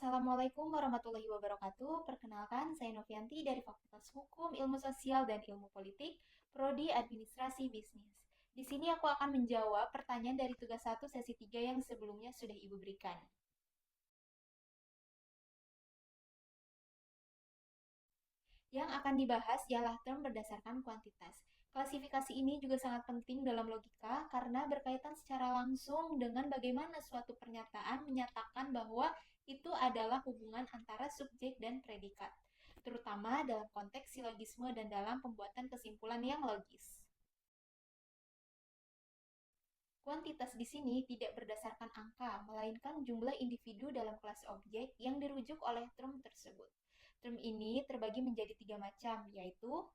Assalamualaikum warahmatullahi wabarakatuh. Perkenalkan, saya Novianti dari Fakultas Hukum, Ilmu Sosial, dan Ilmu Politik, Prodi Administrasi Bisnis. Di sini aku akan menjawab pertanyaan dari tugas 1 sesi 3 yang sebelumnya sudah Ibu berikan. Yang akan dibahas ialah term berdasarkan kuantitas. Klasifikasi ini juga sangat penting dalam logika karena berkaitan secara langsung dengan bagaimana suatu pernyataan menyatakan bahwa itu adalah hubungan antara subjek dan predikat, terutama dalam konteks silogisme dan dalam pembuatan kesimpulan yang logis. Kuantitas di sini tidak berdasarkan angka, melainkan jumlah individu dalam kelas objek yang dirujuk oleh term tersebut. Term ini terbagi menjadi 3 macam, yaitu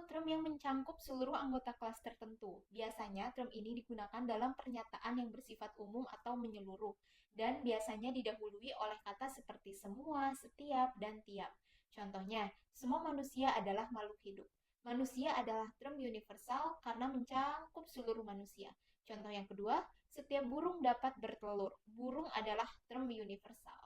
term yang mencangkup seluruh anggota kelas tertentu. Biasanya term ini digunakan dalam pernyataan yang bersifat umum atau menyeluruh, dan biasanya didahului oleh kata seperti semua, setiap, dan tiap. Contohnya, semua manusia adalah makhluk hidup. Manusia adalah term universal karena mencangkup seluruh manusia. Contoh yang kedua, setiap burung dapat bertelur. Burung adalah term universal,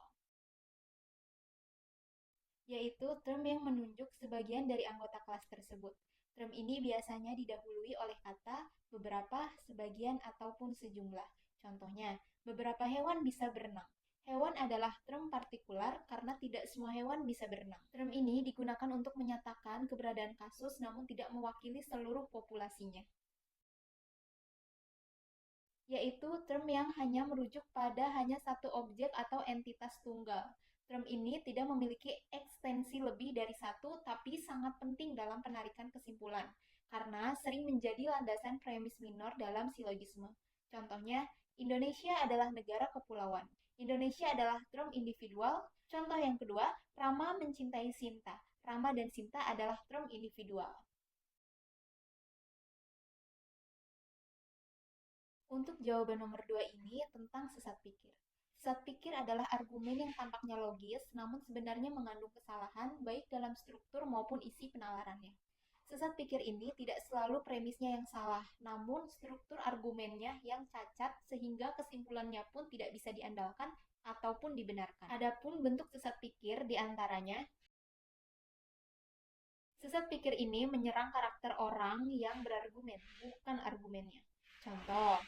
yaitu term yang menunjuk sebagian dari anggota kelas tersebut. Term ini biasanya didahului oleh kata beberapa, sebagian, ataupun sejumlah. Contohnya, beberapa hewan bisa berenang. Hewan adalah term partikular karena tidak semua hewan bisa berenang. Term ini digunakan untuk menyatakan keberadaan kasus namun tidak mewakili seluruh populasinya, yaitu term yang hanya merujuk pada hanya satu objek atau entitas tunggal. Term ini tidak memiliki ekstensi lebih dari satu, tapi sangat penting dalam penarikan kesimpulan, karena sering menjadi landasan premis minor dalam silogisme. Contohnya, Indonesia adalah negara kepulauan. Indonesia adalah term individual. Contoh yang kedua, Rama mencintai Sinta. Rama dan Sinta adalah term individual. Untuk jawaban nomor 2 ini tentang sesat pikir. Sesat pikir adalah argumen yang tampaknya logis, namun sebenarnya mengandung kesalahan baik dalam struktur maupun isi penalarannya. Sesat pikir ini tidak selalu premisnya yang salah, namun struktur argumennya yang cacat sehingga kesimpulannya pun tidak bisa diandalkan ataupun dibenarkan. Adapun bentuk sesat pikir diantaranya, sesat pikir ini menyerang karakter orang yang berargumen, bukan argumennya. Contoh,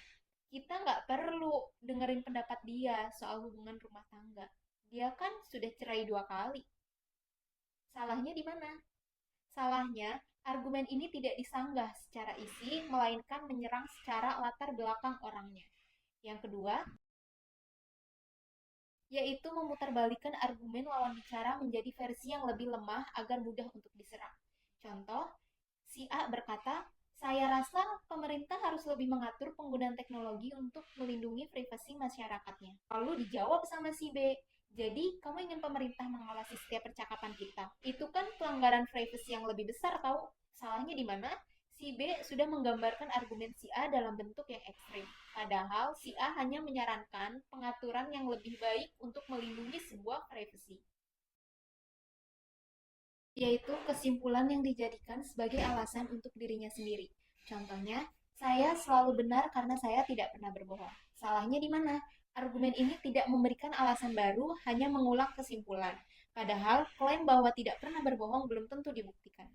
kita nggak perlu dengerin pendapat dia soal hubungan rumah tangga. Dia kan sudah cerai 2 kali. Salahnya di mana? Salahnya, argumen ini tidak disanggah secara isi, melainkan menyerang secara latar belakang orangnya. Yang kedua, yaitu memutarbalikkan argumen lawan bicara menjadi versi yang lebih lemah agar mudah untuk diserang. Contoh, si A berkata, saya rasa pemerintah harus lebih mengatur penggunaan teknologi untuk melindungi privasi masyarakatnya. Lalu dijawab sama si B, jadi kamu ingin pemerintah mengawasi setiap percakapan kita. Itu kan pelanggaran privasi yang lebih besar tahu. Salahnya di mana? Si B sudah menggambarkan argumen si A dalam bentuk yang ekstrim. Padahal si A hanya menyarankan pengaturan yang lebih baik untuk melindungi sebuah privasi, yaitu kesimpulan yang dijadikan sebagai alasan untuk dirinya sendiri. Contohnya, saya selalu benar karena saya tidak pernah berbohong. Salahnya di mana? Argumen ini tidak memberikan alasan baru, hanya mengulang kesimpulan. Padahal, klaim bahwa tidak pernah berbohong belum tentu dibuktikan.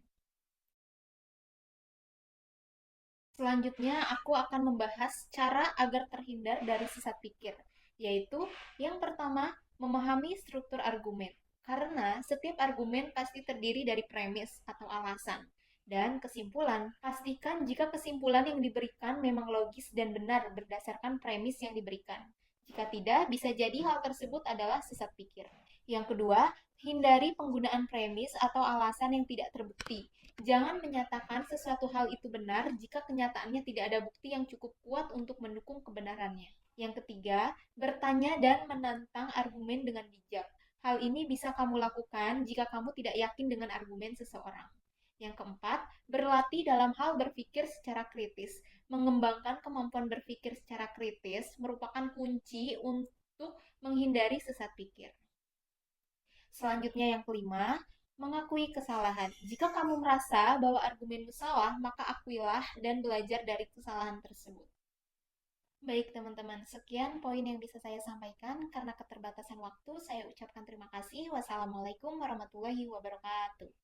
Selanjutnya, aku akan membahas cara agar terhindar dari sesat pikir, yaitu yang pertama, memahami struktur argumen. Karena setiap argumen pasti terdiri dari premis atau alasan dan kesimpulan. Pastikan jika kesimpulan yang diberikan memang logis dan benar berdasarkan premis yang diberikan. Jika tidak, bisa jadi hal tersebut adalah sesat pikir. Yang kedua, hindari penggunaan premis atau alasan yang tidak terbukti. Jangan menyatakan sesuatu hal itu benar jika kenyataannya tidak ada bukti yang cukup kuat untuk mendukung kebenarannya. Yang ketiga, bertanya dan menantang argumen dengan bijak. Hal ini bisa kamu lakukan jika kamu tidak yakin dengan argumen seseorang. Yang keempat, berlatih dalam hal berpikir secara kritis. Mengembangkan kemampuan berpikir secara kritis merupakan kunci untuk menghindari sesat pikir. Selanjutnya yang kelima, mengakui kesalahan. Jika kamu merasa bahwa argumenmu salah, maka akuilah dan belajar dari kesalahan tersebut. Baik, teman-teman, sekian poin yang bisa saya sampaikan. Karena keterbatasan waktu, saya ucapkan terima kasih. Wassalamualaikum warahmatullahi wabarakatuh.